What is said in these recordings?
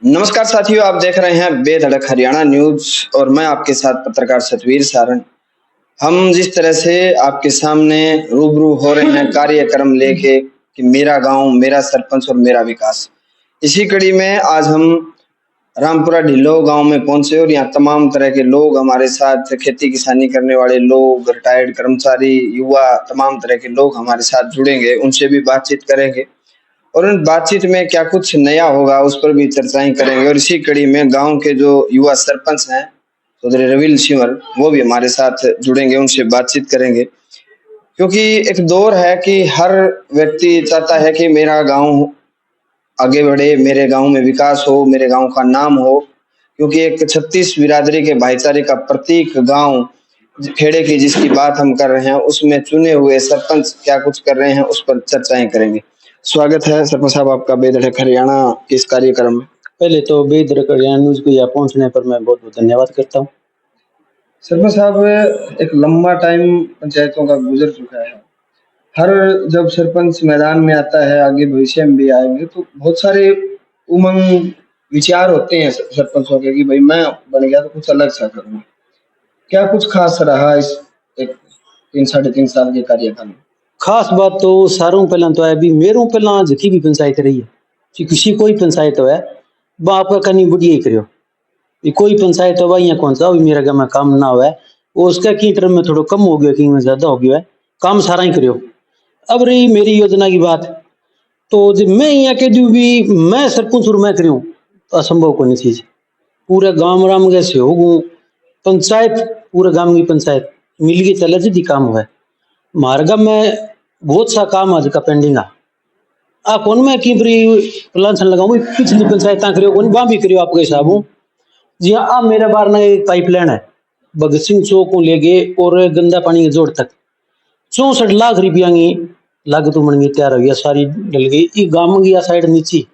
नमस्कार साथियों, आप देख रहे हैं बेधड़क हरियाणा न्यूज और मैं आपके साथ पत्रकार सतवीर सारण। हम जिस तरह से आपके सामने रूबरू हो रहे हैं कार्यक्रम लेके कि मेरा गांव, मेरा सरपंच और मेरा विकास, इसी कड़ी में आज हम रामपुरा ढिल्लो गांव में पहुंचे और यहाँ तमाम तरह के लोग हमारे साथ, खेती किसानी करने वाले लोग, रिटायर्ड कर्मचारी, युवा, तमाम तरह के लोग हमारे साथ जुड़ेंगे, उनसे भी बातचीत करेंगे और उन बातचीत में क्या कुछ नया होगा उस पर भी चर्चाएं करेंगे। और इसी कड़ी में गांव के जो युवा सरपंच हैं चौधरी रविल सिंवर, वो भी हमारे साथ जुड़ेंगे, उनसे बातचीत करेंगे। क्योंकि एक दौर है कि हर व्यक्ति चाहता है कि मेरा गांव आगे बढ़े, मेरे गांव में विकास हो, मेरे गांव का नाम हो। क्योंकि एक 36 बिरादरी के भाईचारे का प्रतीक गांव खेड़े की जिसकी बात हम कर रहे हैं, उसमें चुने हुए सरपंच क्या कुछ कर रहे हैं उस पर चर्चाएं करेंगे। स्वागत है सरपंच साहब आपका बेधड़क हरियाणा के इस कार्यक्रम में। पहले तो बेधड़क हरियाणा न्यूज को यहाँ पहुंचने पर मैं बहुत बहुत धन्यवाद करता हूँ। सरपंच साहब, एक लंबा टाइम पंचायतों का गुजर चुका है। हर जब सरपंच मैदान में आता है, आगे भविष्य में भी आएंगे, तो बहुत सारे उमंग विचार होते हैं सरपंचों के कि भाई मैं बन गया तो कुछ अलग सा करूंगा। क्या कुछ खास रहा इस एक 3 साढ़े 3 साल के कार्यकाल में? खास बात तो सारों पहला तो है भी मेरों पहला जकी भी पंचायत रही है कि किसी कोई पंचायत है वह आपका कहीं बढ़िया ही करियो। कोई पंचायत है यहाँ कौन सा मेरा गाँव में काम ना हुआ है, वो उसका की टर्म में थोड़ा कम हो गया, कि में ज्यादा हो गया है, काम सारा ही करियो। अब रही मेरी योजना की बात, तो जब मैं यहाँ कह दूँ भी मैं सरपंच और मैं करूँ तो असंभव को नहीं चीज। पूरे गांव राम के सहयोग पंचायत, पूरे गांव की पंचायत मिल के चले जी काम हुआ है। मार्ग में बहुत सा काम आज का पेंडिंग आ कौन मैं की बरी प्लान लगाऊं पिछली पंचायत करियो कौन वहां भी करियो आपके हिसाब हूं। जी हाँ, अब मेरे बार ना एक पाइपलाइन है भगत सिंह चौक को लेके और गंदा पानी के जोड़ तक 64 लाख रुपया की लागत बन गई, तैयार हो गया, सारी डल गई गांव की साइड नीचे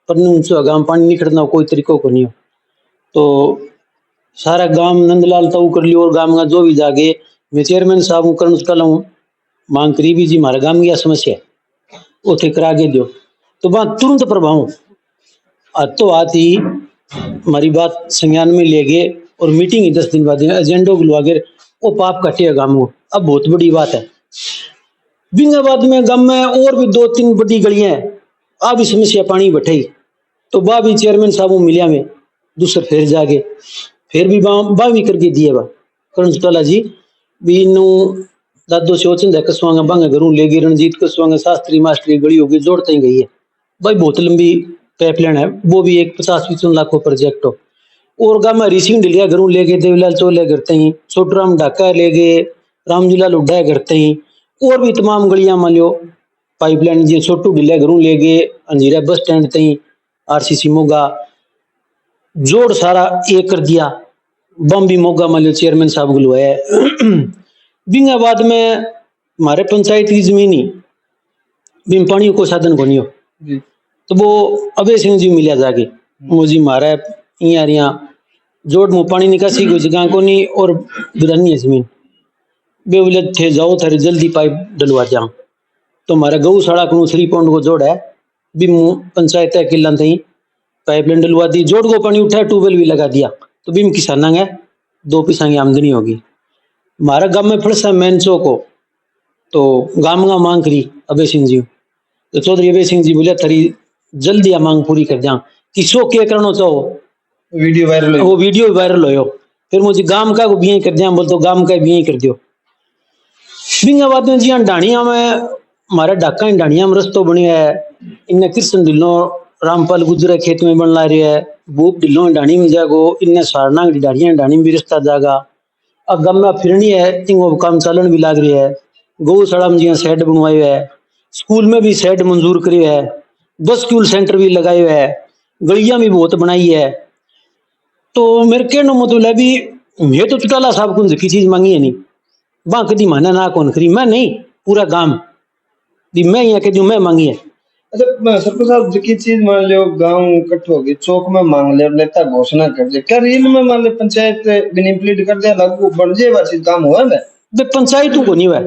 पर गांव पानी निकलना कोई तरीको को नहीं हो। तो सारा गांव नंदलाल ताऊ कर लियो और गांव का जो भी जागे मैं चेयरमैन साहब करण उसका लाऊं मांग करीबी जी हमारे गांव की समस्या उसे करा के दो, तो वहां तुरंत प्रभाव तो आती हमारी बात संज्ञान में ले गए और मीटिंग ही 10 दिन बाद एजेंडो बुलवा के वो पाप कटे गांव को। अब बहुत बड़ी बात है बिंगाबाद में गांव में और भी 2-3 बड़ी गलियां हैं, अब भी समस्या पानी बैठे, तो बा भी चेयरमैन साहब मिलिया में दूसरे फिर जाके फिर भी बा भी करके दिए बा करण सुटाला जी भी इनू दादो से ओचन कसवांगा बांगा घरों ले गए, रणजीत कसवांगा शास्त्री मास्टरी गली होगी जोड़ते ही गई है भाई, बहुत लंबी पाइपलाइन है, वो भी एक 50-55 लाख प्रोजेक्ट हो। और गांव में रिसिंग डिलिया घरों ले गए, देवलाल चोले करते ही, छोटराम ढाका ले गए, रामजीलाल उड्डा करते ही, और भी तमाम गलियां मान लो पाइपलाइन जी छोटू डिलिया घरों ले गए, अंजीरा बस स्टैंड तई, आरसीसी मोगा जोड़ सारा एक कर दिया। बम्बी मोगा मान लो चेयरमैन साहब गुलवाया बिंगाबाद में हमारे पंचायत की जमीन ही बिन पानी को साधन को नहीं हो जी। तो वो अभय सिंह जी मिलिया जाके मुझे मारा यहाँ जोड़ में पानी निकासी कोई जगह को नहीं और बिरानी है जमीन बे बोले थे जाओ थारे जल्दी पाइप डलवा जाऊं। तो हमारा गौशाला को 3 पॉइंट को जोड़ है बिम पंचायत है किला थी पाइपलाइन डलवा दी, जोड़ को पानी उठाया, ट्यूबवेल भी लगा दिया, तो बिम किसाना है 2 पैसा की आमदनी होगी। हमारा गांव में फिर से मेन चौक हो तो गांव का मांग करी अभय सिंह जी, तो चौधरी अभय सिंह जी बोले थरी जल्दी मांग पूरी कर दिया कि शो क्या करना चाहो, वीडियो वायरल वो वीडियो वायरल हो। फिर मुझे गांव का भी कर दिया, बोल तो गांव का भी कर दियो। बिंगाबाद में जी हाँ डाणिया में हमारे ढाका डाणिया में रस्तो बने है, इन्हें कृष्ण ढिल्लो रामपाल गुजरा खेत में बन ला रही है, भूप ढिल्लो डाणी में जागो, इन्हें सारना डाणिया डाणी में भी रास्ता जागा। अब गम में फिरनी है वो काम चालन भी लाग रही है, गौशाला में जी सेट बनवाए है, स्कूल में भी सेट मंजूर करे है, बस स्कूल सेंटर भी लगाए हुए है, गलियां भी बहुत बनाई है। तो मेरे कहने मतलब है भी मैं तो चुटाला साहब को की चीज मांगी है नहीं, वहां कभी माना ना कौन करी, मैं नहीं पूरा गांव भी मैं यहाँ कह मैं मांगी है। अच्छा सरपंच साहब, जो चीज मान लो गांव इकट्ठो होगी चौक में मांग ले, नेता घोषणा कर दे, क्या रील में मान लो पंचायत बिन इम्प्लीट कर दिया लागू बढ़ जाए बात काम हुआ ना बे पंचायत को नहीं हुआ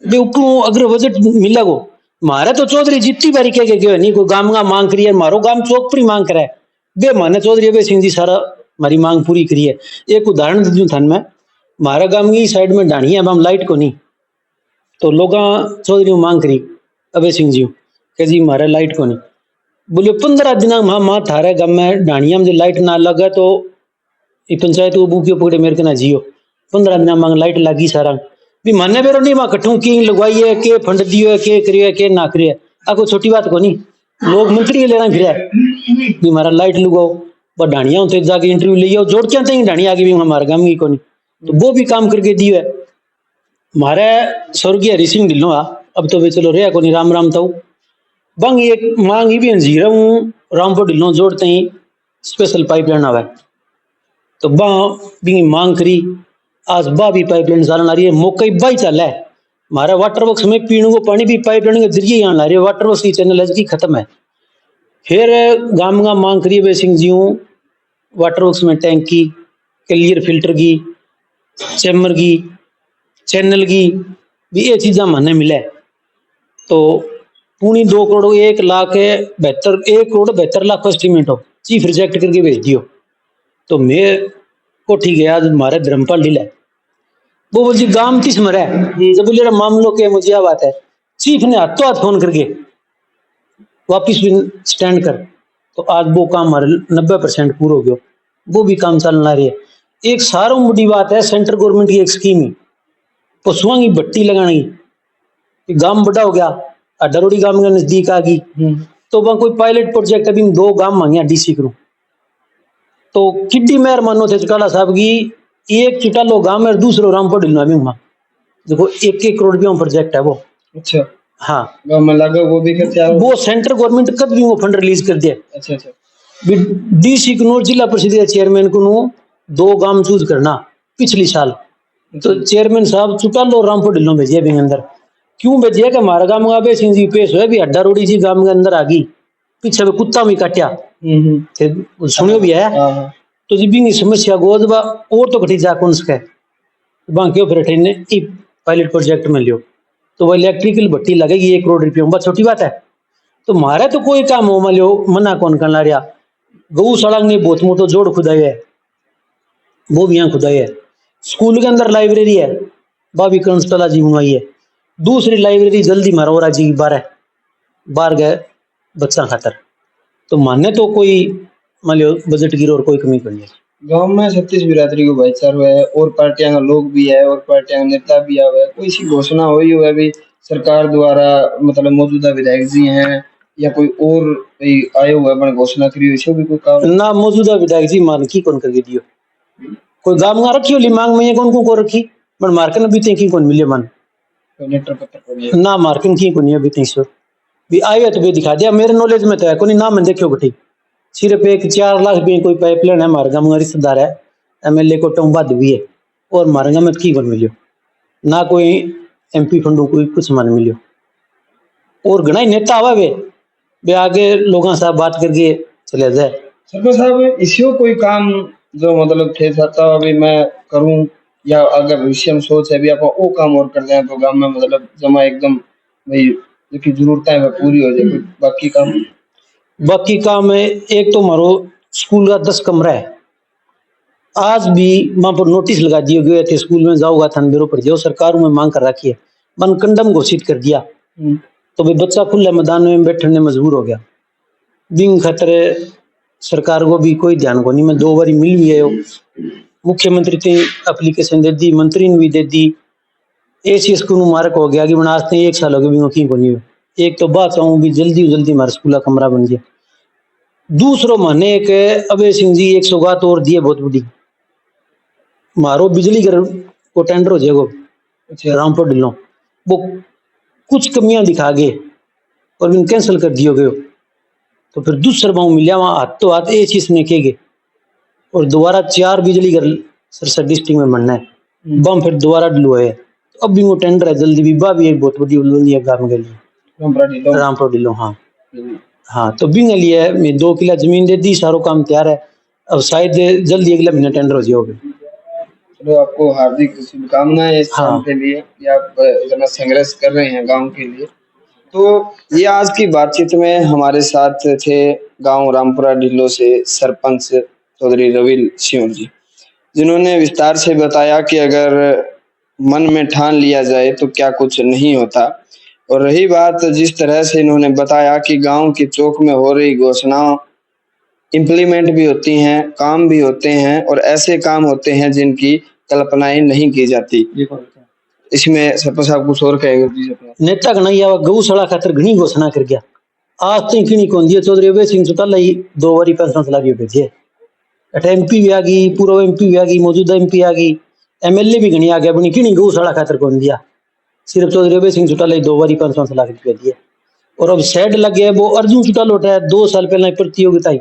बे ऊपर अगर बजट मिला को मारे तो चौधरी जितनी बारी कह के गयो नहीं कोई गांव का मांग करी है, मारो गांव चौक पर ही मांग करे बे माने चौधरी अभय सिंह जी सारा हमारी मांग पूरी करी है। एक उदाहरण दूं थान में, हमारा गांव की साइड में ढाणी है, अब हम लाइट को नहीं, तो लोग चौधरी को मांग करी अभय सिंह जी के जी हमारे लाइट को नहीं, बोले 15 दिन मां थारे गांव में ढाणिया में जो लाइट ना लगे तो ये पंचायत वो बुकियो पकड़े मेरे के ना जियो। 15 दिन मांग लाइट लगी सारा भी माने बेरो नहीं वहां कठू की लगवाई है, के फंड दियो है, के करियो है, के ना करियो है, आ कोई छोटी बात को नहीं। लोग मंत्री लेना फिर भी हमारा लाइट लगाओ, पर ढाणिया होते जाके इंटरव्यू ले आओ, जोड़ क्या तक ढाणिया आगे भी हमारे गांव की को नहीं, तो वो भी काम करके दियो है। हमारे स्वर्गीय हरि सिंह ढिल्लो अब तो वे चलो रे को नहीं, राम राम तो बंग एक मांग ही भी अंजीरा हूँ रामपुर ढिल्लो जोड़ते ही स्पेशल पाइपलाइन आवे, तो बा भी मांग करी, आज बा भी पाइपलाइन चलन आ रही है, मौका ही बाई चल है। हमारा वाटर वर्क्स में पीने को पानी भी पाइपलाइन के जरिए यहाँ ला रही है, वाटर वर्क्स की चैनल है खत्म है। फिर गांव गांव मांग करी वे सिंह जी वाटर वर्क्स में टैंक की, क्लियर फिल्टर की, चैम्बर की, चैनल की भी ये चीजा माने मिले, तो पूरी 2 करोड़ 1,72,72,72 एस्टीमेट हो चीफ रिजेक्ट करके भेज दियो। तो मैं को ठीक है आज हमारे धर्मपाल ढील है, वो बोल जी गांव किस मर है, जब बोले मामलों के मुझे यह बात है, चीफ ने हाथों हाथ फोन करके वापिस भी स्टैंड कर, तो आज वो काम हमारे 90% पूरा हो गया, वो भी काम चलना रही है। एक सारों बड़ी बात है सेंट्रल गवर्नमेंट की एक स्कीम ही पशुओं की भट्टी लगाने की, गांव बड़ा हो गया, डरोड़ी गांव के नजदीक आ गई, तो वहां कोई पायलट प्रोजेक्ट अभी 2 गांव मांगे डीसी करूं, तो किड्डी मेहर मानो थे चौटाला साहब की, एक चुटालो गांव में दूसरो रामपुर ढिलना भी वहां देखो 1-1 करोड़ रुपया प्रोजेक्ट है वो। अच्छा, हाँ गाँव में लगा वो भी क्या वो सेंट्रल गवर्नमेंट कद भी वो फंड रिलीज कर दिया। अच्छा अच्छा, डीसी कनूर जिला परिषद चेयरमैन को 2 गांव चूज करना पिछली साल, तो चेयरमैन साहब चुटालो रामपुर ढिल्लो भेजिए भी अंदर, क्यों भेजिए कि हमारा गांव में अभय सिंह जी पेश हुए भी अड्डा रोड़ी जी गांव के अंदर आ गई, पीछे में कुत्ता भी काटिया सुनियो भी है, तो जी भी समस्या गोद और तो कटी जा कौन सके बाकी फिर ने पायलट प्रोजेक्ट में लियो, तो वह इलेक्ट्रिकल भट्टी लगेगी 1 करोड़ रुपया, बस छोटी बात है। तो मारे तो कोई काम हो मान लो मना कौन कर ला रहा, गौशाला ने बहुत मोटो जोड़ खुदाई है, वो भी यहाँ खुदाई है। स्कूल के अंदर लाइब्रेरी है, बाबी कंसला जी मंगाई है, दूसरी लाइब्रेरी जल्दी मारोरा जी की बाहर गए बच्चा खातर, तो माने तो कोई मान लो बजट गिरो और कोई कमी कर है। गांव में 36 बिरादरी को भाईचारा है और पार्टियां का लोग भी है और पार्टियां का नेता भी आवे, कोई सी घोषणा हुई हो अभी सरकार द्वारा, मतलब मौजूदा विधायक जी हैं या कोई और आए हुए बन घोषणा करी हुई से भी कोई काम ना, मौजूदा विधायक जी मान की कौन करके दियो, कोई गांव में रखी होली मांग में कौन को रखी, पर मार्केट अभी तक की कौन मिले मन लेटर पत्र ना, मार्केट की कौन अभी तक सो भी आए तो भी दिखा दिया, मेरे नॉलेज में तो है कोई ना, मैं देखियो बठी सिर्फ एक 4 लाख रुपये कोई पाइपलाइन है हमारे गांव में, रिश्तेदार है एमएलए को टोंबा भी है, और हमारे गांव में की कौन मिलियो ना, कोई एमपी फंडू कोई कुछ मन मिलियो, और घना ही नेता आवा वे आगे लोगों से बात करके चले जाए। सरपंच साहब इसी कोई काम जो मतलब थे सकता अभी मैं करूं, या अगर भविष्य में सोच है भी आप वो काम और कर दें तो गांव में मतलब जमा एकदम भाई जो जरूरतें है पूरी हो जाए, बाकी काम है। एक तो मारो स्कूल का 10 कमरा है, आज भी वहां पर नोटिस लगा दिए गए थे, स्कूल में जाओगा थान बेरो पर जाओ, सरकार में मांग कर रखी है, मन कंडम घोषित कर दिया, तो भाई बच्चा खुले मैदान में बैठने मजबूर हो गया, दिन खतरे सरकार को भी कोई ध्यान को नहीं। मैं 2 बार मिल भी है, मुख्यमंत्री ने एप्लीकेशन दे दी, मंत्री ने भी दे दी, ऐसी स्कूल मार्क हो गया कि बना आज 1 साल हो गया भी को नहीं। एक तो बात चाहूँ भी जल्दी जल्दी हमारा स्कूल का कमरा बन जाए, दूसरो माने एक अभय सिंह जी 100 सौगात और दिए बहुत बड़ी, मारो बिजली घर को टेंडर हो जाएगा रामपुर ढिल्लो, वो कुछ कमियां दिखा गए और इन कैंसिल कर दियो गयो, तो फिर दूसरा बाऊ मिलिया वहां हाथों हाथ ये चीज ने कहेगे, और दोबारा 4 बिजली घर सरसठ डिस्ट्रिक्ट में बनना है, बम फिर दोबारा डलो है, तो अब भी वो टेंडर है जल्दी भी बा भी एक बहुत बड़ी उल्लू काम के लिए रामपुर ढिल्लो। हाँ हाँ, तो बिंग लिए मैं 2 किला जमीन दे दी, सारो काम तैयार है, अब शायद जल्दी अगला महीना टेंडर हो जाओगे। चलो आपको हार्दिक शुभकामनाएं इस काम के लिए कि आप इतना संघर्ष कर रहे हैं गांव के लिए, तो ये आज की बातचीत में हमारे साथ थे गांव रामपुरा ढिल्लो से सरपंच चौधरी रवि सिंह जी, जिन्होंने विस्तार से बताया कि अगर मन में ठान लिया जाए तो क्या कुछ नहीं होता। और रही बात जिस तरह से इन्होंने बताया कि गांव की चौक में हो रही घोषणाओं इम्प्लीमेंट भी होती हैं, काम भी होते हैं और ऐसे काम होते हैं जिनकी कल्पनाएं नहीं की जाती। इसमें सरपंच साहब कुछ और कहेंगे प्लीज अपना। नेता घना आवा गौशाला खातर घनी घोषणा कर गया, आज तो किनी कौन दिया चौधरी अभय सिंह चौटाला ही 2 बारी पेंशन चला के भेजे। अठ एमपी भी आ गई, पूर्व एमपी भी आ गई, मौजूदा एमपी आ गई, एमएलए भी घनी आ गया, अपनी किनी गौशाला खातर कौन दिया, सिर्फ चौधरी अभय सिंह चौटाला ही 2 बारी पेंशन चला के भेज दिया। और अब शेड लग गया, वो अर्जुन चौटाला उठाया 2 साल पहले प्रतियोगिता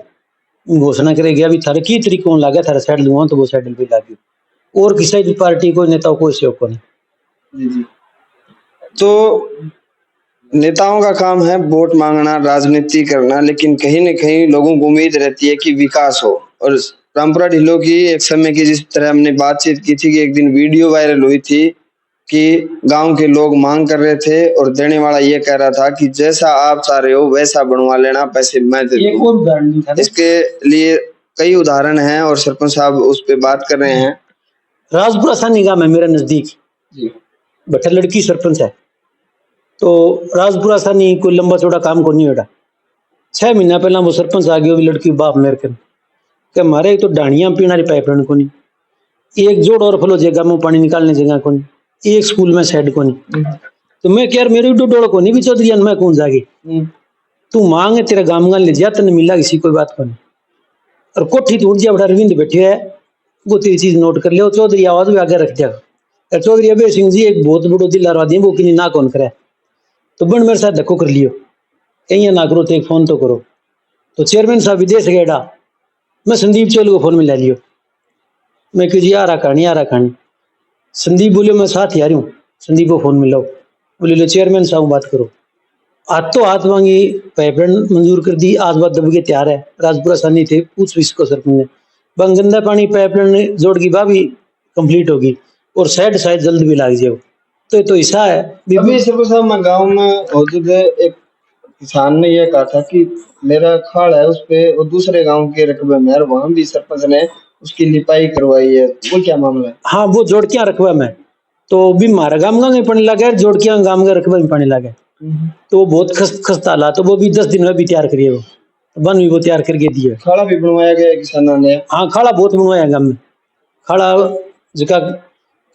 घोषणा करे गया, अभी थारे की तरीकों लगा थारा शेड लूंगा तो वो शेड भी लागी, और किसी भी पार्टी को नेता को सहयोग को नहीं। जी। तो नेताओं का काम है वोट मांगना, राजनीति करना, लेकिन कहीं न कहीं लोगों को उम्मीद रहती है कि विकास हो। और रामपुरा ढिल्लो की एक समय की जिस तरह हमने बातचीत की थी कि एक दिन वीडियो वायरल हुई थी कि गांव के लोग मांग कर रहे थे और देने वाला ये कह रहा था कि जैसा आप चाह रहे हो वैसा बनवा लेना, पैसे मैं दे दूंगा। इसके लिए कई उदाहरण हैं और सरपंच साहब उस पर बात कर रहे हैं। राजपुरा सानी गांव है मेरा नजदीक, बटा लड़की सरपंच है, तो राजपुरा सानी कोई लंबा चौड़ा काम को नहीं होता। 6 महीना पहला वो सरपंच आ गया, लड़की बाप मेरे के मारे तो डाणिया पीना री पाइपलाइन को नहीं, एक जोड़ और फलो जगह में पानी निकालने जगह को नहीं, एक स्कूल में शेड को नहीं। तो मैं कह मेरे डोड़ को नहीं भी चौधरी मैं कौन जागी, तू मांग तेरा गाम गान ले जा तने मिला किसी कोई बात को नहीं। और कोठी टूट जा बड़ा अरविंद बैठे है, वो तेरी चीज नोट कर ले, चौधरी आवाज भी आगे रख दिया। चौधरी अभय सिंह जी एक बहुत बड़ो दिल दी वो कि ना कौन करे, तो बन मेरे साथ धक्को कर लियो, कहीं ना करो तो एक फोन तो करो। तो चेयरमैन साहब विदेश गएडा, मैं संदीप चौल को फोन में ले लियो, मैं कि जी आ रहा कहानी। संदीप बोले मैं साथ ही आ रही हूँ, संदीप को फोन मिलाओ, बोले लो चेयरमैन साहब बात करो। आज तो हाथ मांगी, पाइपलाइन मंजूर कर दी, आज बात दब के तैयार है। राजपुरा सानी थे, पूछ इसको सरपंच ने, गंदा पानी पाइपलाइन जोड़ की बाबी कंप्लीट होगी और शायद जल्द भी लाग जाए। तो ऐसा है। अभी सरपंच साहब मैं गाँव में मौजूद है, एक किसान ने यह कहा था कि मेरा खाड़ है उस पे वो दूसरे गांव के रकबे में, और वहां भी सरपंच ने उसकी लिपाई करवाई है, वो क्या मामला है? हाँ वो जोड़किया रकबे में, तो भी मारा गाम में पानी लगा, जोड़किया गाम का रकबे में पानी लगा, तो वो बहुत खस्ता हालात, तो वो भी 10 दिन में भी तैयार करिए, वो बन भी वो तैयार करके दिए। खाड़ा भी बनवाया गया किसानों ने? हाँ खाड़ा बहुत बनवाया गांव में, खाड़ा जिका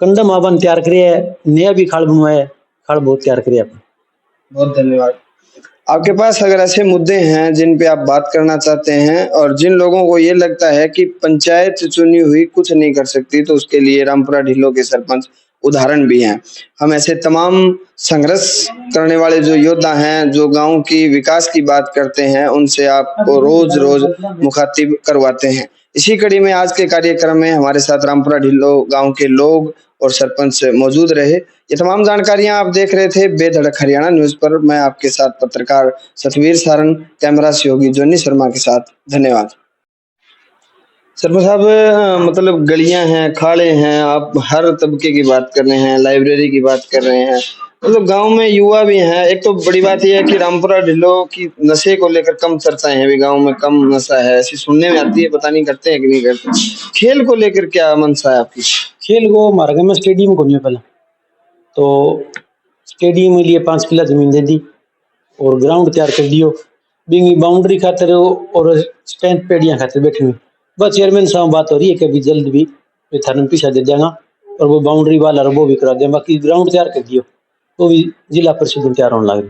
कंडम आवन तैयार करिए, नया भी खाड़ बनवाया, खाड़ बहुत तैयार करिए। बहुत धन्यवाद। आपके पास अगर ऐसे मुद्दे हैं जिन पे आप बात करना चाहते हैं और जिन लोगों को ये लगता है कि पंचायत चुनी हुई कुछ नहीं कर सकती, तो उसके लिए रामपुरा ढिल्लो के सरपंच उदाहरण भी हैं। हम ऐसे तमाम संघर्ष करने वाले जो योद्धा हैं, जो गांव की विकास की बात करते हैं, उनसे आपको रोज रोज मुखातिब करवाते हैं। इसी कड़ी में आज के कार्यक्रम में हमारे साथ रामपुरा ढिल्लो गांव के लोग और सरपंच मौजूद रहे। ये तमाम जानकारियां आप देख रहे थे बेधड़क हरियाणा न्यूज पर। मैं आपके साथ पत्रकार सतवीर सारन, कैमरा सहयोगी जोनी शर्मा के साथ। धन्यवाद। सरपंच साहब, मतलब गलियां हैं, खाड़े हैं, आप हर तबके की बात कर रहे हैं, लाइब्रेरी की बात कर रहे हैं, मतलब गांव में युवा भी हैं। एक तो बड़ी बात यह है कि रामपुरा ढिल्लो की नशे को लेकर कम चर्चाएं हैं, अभी गांव में कम नशा है, ऐसी सुनने में आती है, पता नहीं करते हैं कि नहीं करते। खेल को लेकर क्या मनसा है आपकी? खेल को हमारे गाँव में स्टेडियम को नहीं पहला, तो स्टेडियम के लिए 5 किला जमीन दे दी और ग्राउंड तैयार कर दियो, बिंगी बाउंड्री खातर और स्टैंड पेड़ियां खातर बैठे हुए। बस चेयरमैन साहब बात हो रही है कि अभी जल्द भी थाना पीछा दे देगा और वो बाउंड्री वाला वो भी करा दें, बाकी ग्राउंड तैयार कर दियो, वो भी जिला परिषद में तैयार होने लग रही।